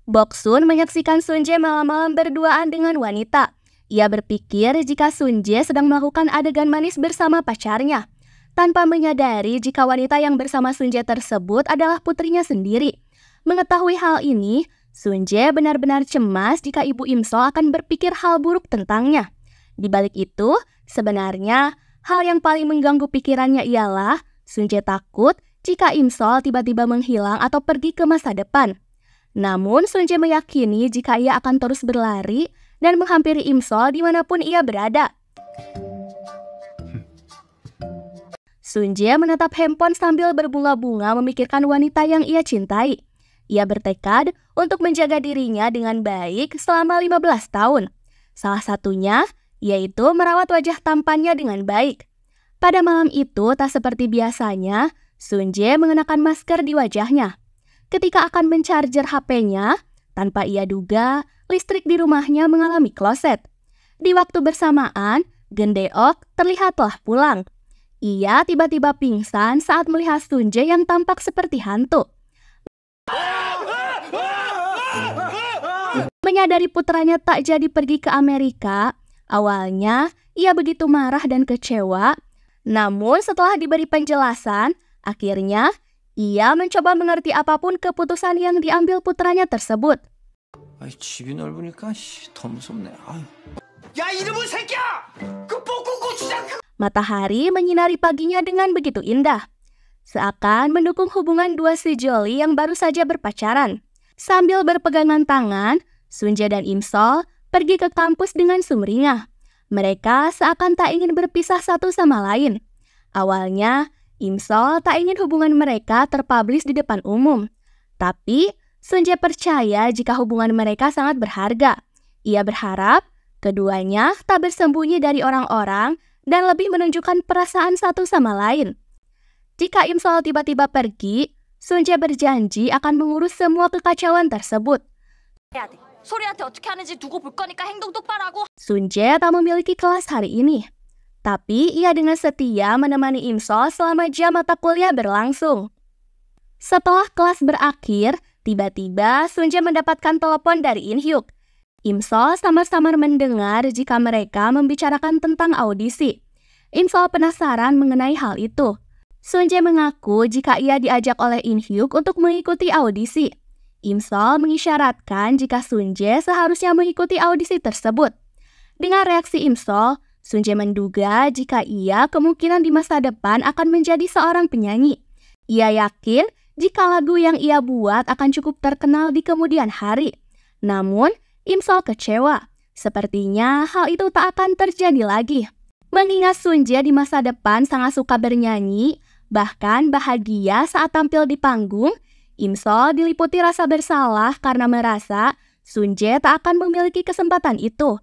Boksun menyaksikan Sunjae malam-malam berduaan dengan wanita. Ia berpikir jika Sunjae sedang melakukan adegan manis bersama pacarnya, tanpa menyadari jika wanita yang bersama Sunjae tersebut adalah putrinya sendiri. Mengetahui hal ini, Sunjae benar-benar cemas jika ibu Imsol akan berpikir hal buruk tentangnya. Di balik itu, sebenarnya hal yang paling mengganggu pikirannya ialah Sunjae takut jika Imsol tiba-tiba menghilang atau pergi ke masa depan. Namun, Sunjae meyakini jika ia akan terus berlari dan menghampiri Imsol dimanapun ia berada. Sunjae menatap handphone sambil berbunga-bunga memikirkan wanita yang ia cintai. Ia bertekad untuk menjaga dirinya dengan baik selama 15 tahun. Salah satunya yaitu merawat wajah tampannya dengan baik. Pada malam itu, tak seperti biasanya, Sunjae mengenakan masker di wajahnya. Ketika akan mencarger HP-nya, tanpa ia duga, listrik di rumahnya mengalami kloset. Di waktu bersamaan, Gendeok terlihat telah pulang. Ia tiba-tiba pingsan saat melihat Sunjae yang tampak seperti hantu. Menyadari putranya tak jadi pergi ke Amerika, awalnya ia begitu marah dan kecewa. Namun setelah diberi penjelasan, akhirnya ia mencoba mengerti apapun keputusan yang diambil putranya tersebut. 집이 넓으니까 더 무섭네. 야 이놈의 새끼야! 그 뽀꼬꼬 주장 Matahari menyinari paginya dengan begitu indah, seakan mendukung hubungan dua sejoli yang baru saja berpacaran. Sambil berpegangan tangan, Sunjae dan Imsol pergi ke kampus dengan sumringah. Mereka seakan tak ingin berpisah satu sama lain. Awalnya, Imsol tak ingin hubungan mereka terpublish di depan umum. Tapi, Sunjae percaya jika hubungan mereka sangat berharga. Ia berharap keduanya tak bersembunyi dari orang-orang dan lebih menunjukkan perasaan satu sama lain. Jika Imsol tiba-tiba pergi, Sunjae berjanji akan mengurus semua kekacauan tersebut. Sunjae tak memiliki kelas hari ini, tapi ia dengan setia menemani Imsol selama jam mata kuliah berlangsung. Setelah kelas berakhir, tiba-tiba Sunjae mendapatkan telepon dari In-hyuk. Imsol samar-samar mendengar jika mereka membicarakan tentang audisi. Imsol penasaran mengenai hal itu. Sunjae mengaku jika ia diajak oleh In-hyuk untuk mengikuti audisi. Imsol mengisyaratkan jika Sunjae seharusnya mengikuti audisi tersebut. Dengan reaksi Imsol, Sunjae menduga jika ia kemungkinan di masa depan akan menjadi seorang penyanyi. Ia yakin jika lagu yang ia buat akan cukup terkenal di kemudian hari. Namun, Imsol kecewa. Sepertinya hal itu tak akan terjadi lagi. Mengingat Sunjae di masa depan sangat suka bernyanyi, bahkan bahagia saat tampil di panggung, Imsol diliputi rasa bersalah karena merasa Sunjae tak akan memiliki kesempatan itu.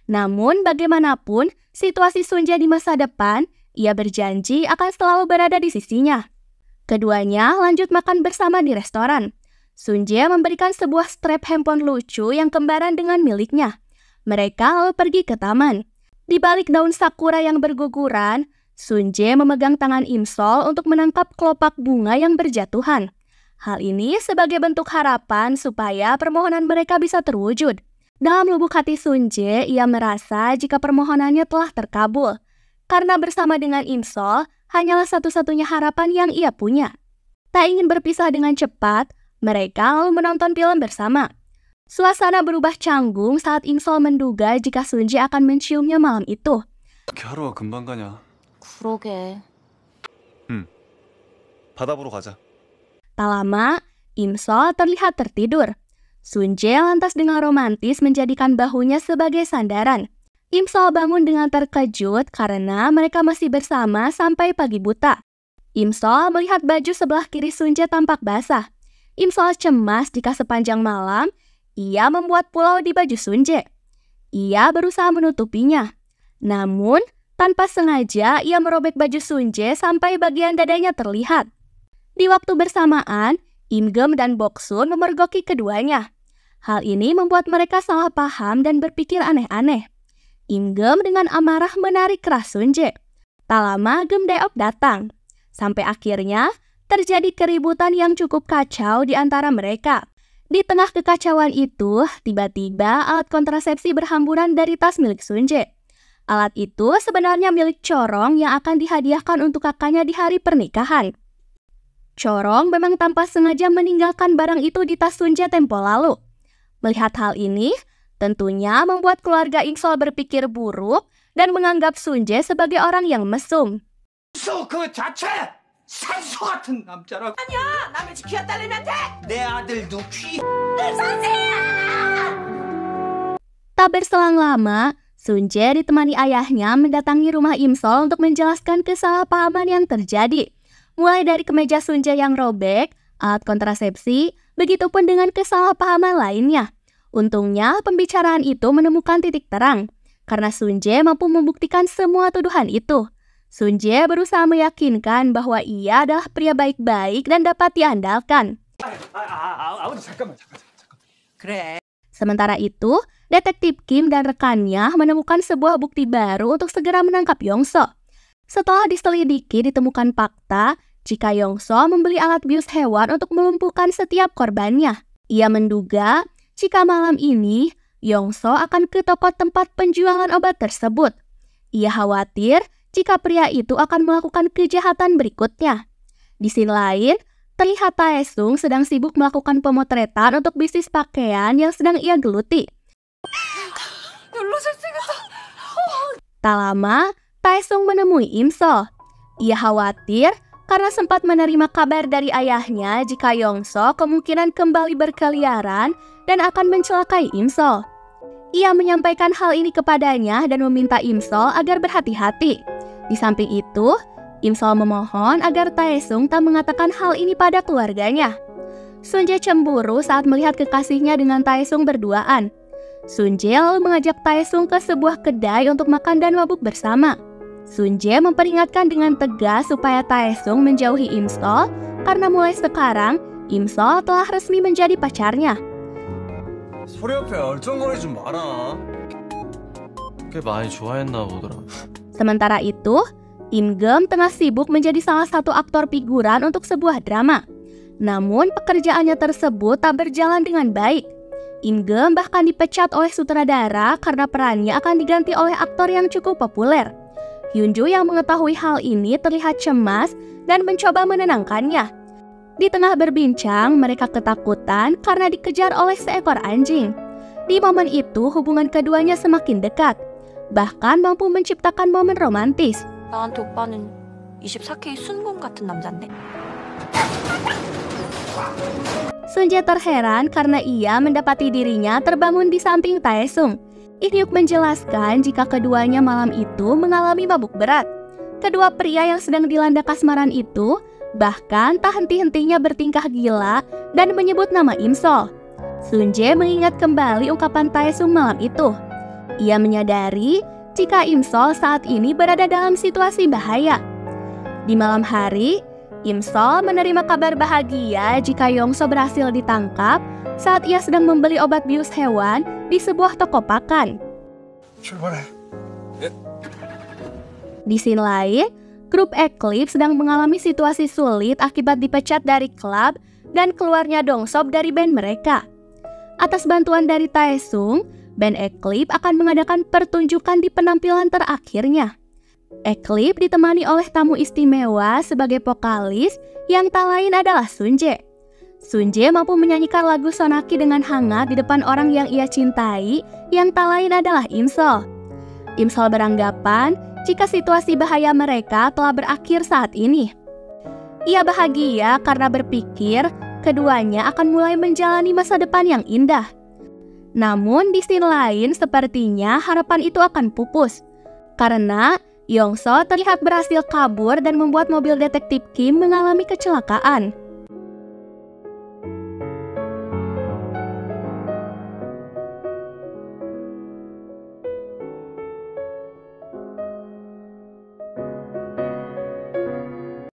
Namun bagaimanapun, situasi Sunjae di masa depan, ia berjanji akan selalu berada di sisinya. Keduanya lanjut makan bersama di restoran. Sunjae memberikan sebuah strap handphone lucu yang kembaran dengan miliknya. Mereka lalu pergi ke taman. Di balik daun sakura yang berguguran, Sunjae memegang tangan Imsol untuk menangkap kelopak bunga yang berjatuhan. Hal ini sebagai bentuk harapan supaya permohonan mereka bisa terwujud. Dalam lubuk hati Sunjae, ia merasa jika permohonannya telah terkabul. Karena bersama dengan Imsol, hanyalah satu-satunya harapan yang ia punya. Tak ingin berpisah dengan cepat, mereka lalu menonton film bersama. Suasana berubah canggung saat Imsol menduga jika Sunjae akan menciumnya malam itu. 하루가 금방 가냐? 그러게. 바다 보러 가자. Tak lama, Imsol terlihat tertidur. Sunjae lantas dengan romantis menjadikan bahunya sebagai sandaran. Imsol bangun dengan terkejut karena mereka masih bersama sampai pagi buta. Imsol melihat baju sebelah kiri Sunjae tampak basah. Imsol cemas jika sepanjang malam ia membuat pulau di baju Sunjae. Ia berusaha menutupinya. Namun, tanpa sengaja ia merobek baju Sunjae sampai bagian dadanya terlihat. Di waktu bersamaan, Imgeum dan Boksun memergoki keduanya. Hal ini membuat mereka salah paham dan berpikir aneh-aneh. Imgeum dengan amarah menarik keras Sunjae. Tak lama Geumdaeok datang. Sampai akhirnya terjadi keributan yang cukup kacau di antara mereka. Di tengah kekacauan itu, tiba-tiba alat kontrasepsi berhamburan dari tas milik Sunje. Alat itu sebenarnya milik Corong yang akan dihadiahkan untuk kakaknya di hari pernikahan. Corong memang tanpa sengaja meninggalkan barang itu di tas Sunje tempo lalu. Melihat hal ini, tentunya membuat keluarga Insol berpikir buruk dan menganggap Sunje sebagai orang yang mesum. 그 자체 산소 같은 남자라고. 아니야, 남의 집 귀한 딸내미한테 내 아들도 귀. Tak berselang lama, Sunje ditemani ayahnya mendatangi rumah Imsol untuk menjelaskan kesalahpahaman yang terjadi. Mulai dari kemeja Sunje yang robek, alat kontrasepsi, begitupun dengan kesalahpahaman lainnya. Untungnya pembicaraan itu menemukan titik terang, karena Sunje mampu membuktikan semua tuduhan itu. Sunje berusaha meyakinkan bahwa ia adalah pria baik-baik dan dapat diandalkan. 아버지 잠깐만. 그래. Sementara itu, Detektif Kim dan rekannya menemukan sebuah bukti baru untuk segera menangkap Yongso. Setelah diselidiki, ditemukan fakta jika Yongso membeli alat bius hewan untuk melumpuhkan setiap korbannya. Ia menduga jika malam ini Yongso akan ke toko tempat penjualan obat tersebut. Ia khawatir jika pria itu akan melakukan kejahatan berikutnya. Di sisi lain, terlihat Taesung sedang sibuk melakukan pemotretan untuk bisnis pakaian yang sedang ia geluti. Tak lama, Taesung menemui Imsol. Ia khawatir karena sempat menerima kabar dari ayahnya jika Yongso kemungkinan kembali berkeliaran dan akan mencelakai Imsol. Ia menyampaikan hal ini kepadanya dan meminta Imsol agar berhati-hati. Di samping itu, Imsol memohon agar Taesung tak mengatakan hal ini pada keluarganya. Sunje cemburu saat melihat kekasihnya dengan Taesung berduaan. Sunje lalu mengajak Taesung ke sebuah kedai untuk makan dan mabuk bersama. Sunje memperingatkan dengan tegas supaya Taesung menjauhi Imsol karena mulai sekarang Imsol telah resmi menjadi pacarnya. 소리 옆에 얼쩡거리지 마라. 꽤 많이 좋아했나 보더라. Sementara itu, Im-geum tengah sibuk menjadi salah satu aktor figuran untuk sebuah drama. Namun pekerjaannya tersebut tak berjalan dengan baik. Im-geum bahkan dipecat oleh sutradara karena perannya akan diganti oleh aktor yang cukup populer. Hyunju yang mengetahui hal ini terlihat cemas dan mencoba menenangkannya. Di tengah berbincang, mereka ketakutan karena dikejar oleh seekor anjing. Di momen itu, hubungan keduanya semakin dekat, bahkan mampu menciptakan momen romantis. 나한테 오빠는 24K 순금 같은 남잔데. Sunje terheran karena ia mendapati dirinya terbangun di samping Taesung. Inyuk menjelaskan jika keduanya malam itu mengalami mabuk berat. Kedua pria yang sedang dilanda kasmaran itu bahkan tak henti-hentinya bertingkah gila dan menyebut nama Imsol. Sunje mengingat kembali ungkapan Taesung malam itu. Ia menyadari jika Imsol saat ini berada dalam situasi bahaya. Di malam hari, Imsol menerima kabar bahagia jika Yongso berhasil ditangkap saat ia sedang membeli obat bius hewan di sebuah toko pakan. 출발해. Di sisi lain, grup Eclipse sedang mengalami situasi sulit akibat dipecat dari klub dan keluarnya Dongsop dari band mereka. Atas bantuan dari Taesung, band Eclipse akan mengadakan pertunjukan di penampilan terakhirnya. Eclipse ditemani oleh tamu istimewa sebagai vokalis yang tak lain adalah Sunje. Sunje mampu menyanyikan lagu Sonaki dengan hangat di depan orang yang ia cintai yang tak lain adalah Imsol. Imsol beranggapan jika situasi bahaya mereka telah berakhir saat ini. Ia bahagia karena berpikir keduanya akan mulai menjalani masa depan yang indah. Namun di sisi lain sepertinya harapan itu akan pupus karena Yongso terlihat berhasil kabur dan membuat mobil detektif Kim mengalami kecelakaan.